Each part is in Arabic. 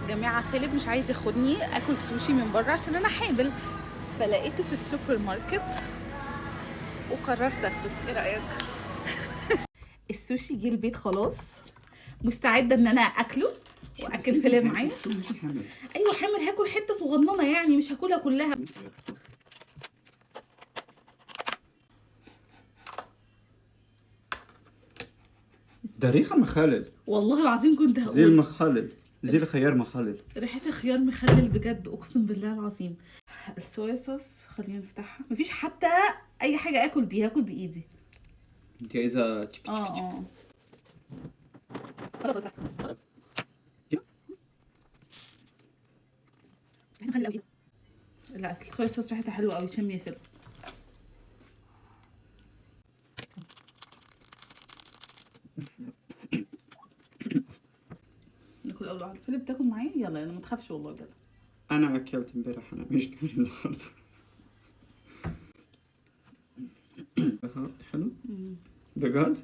جماعة فيليب مش عايز ياخدني اكل سوشي من بره عشان انا حامل، فلقيته في السوبر ماركت وقررت اخده. ايه رأيك؟ السوشي جه البيت خلاص، مستعدة ان انا اكله واكل فيليب معايا. ايوه حامل، هاكل حتة صغننة يعني، مش هاكلها كلها. ده ريحة مخلل، والله العظيم كنت هقول زي المخلل، زي الخيار مخلل. ريحة الخيار مخلل بجد، اقسم بالله العظيم. الصويا صوص خلينا نفتحها، مفيش حتى اي حاجة اكل بيها، اكل بايدي. انت عايزة اه خلاص نخلي قوي. لا الصويا صوص ريحتها حلوه قوي، شمي يا فيلم. ناكل اول واحده. فيلم تاكل معايا؟ يلا يلا ما تخافش والله بجد. انا اكلت امبارح، انا مش جاي النهارده. حلو بجد.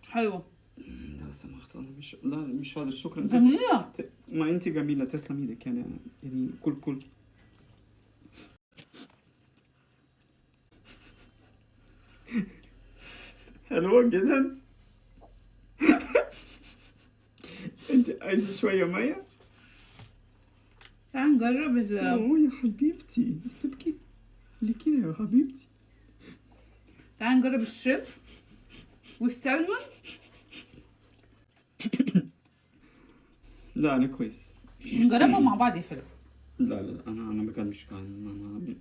حلوه. لا سمحت، انا مش قادر. شكرا. جميله. ما انت جميله، تسلم ايدك يعني. يعني كل حلوه جدا. انت عايزه شويه ميه؟ تعال نجرب اوه يا حبيبتي، تبكي ليه كده يا حبيبتي؟ تعال نجرب الشرب والسلمون. لا انا كويس. نجربهم مع بعض يا فيلم. لا انا بجد مش جعان.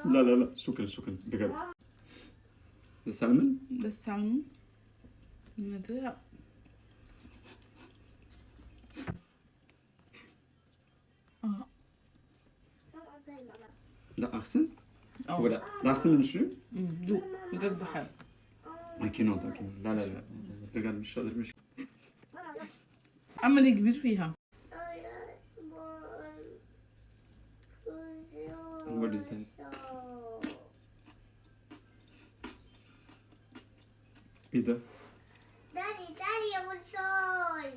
لا شكرا بجد. ده سلمون؟ ده السلمون نزلها. ده احسن؟ هو اه ده احسن من الشريمب؟ دوق بجد حلو. I cannot. لا بجد مش قادر. مش عمل كبير فيها. What is that? ايه ده؟ Daddy, I want soy.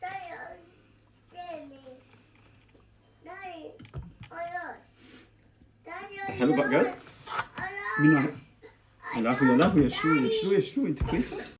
Daddy, I want Daddy, ده حلو بجد؟ مين؟ يا لهوي يا لهوي، يا شو انت كويسة؟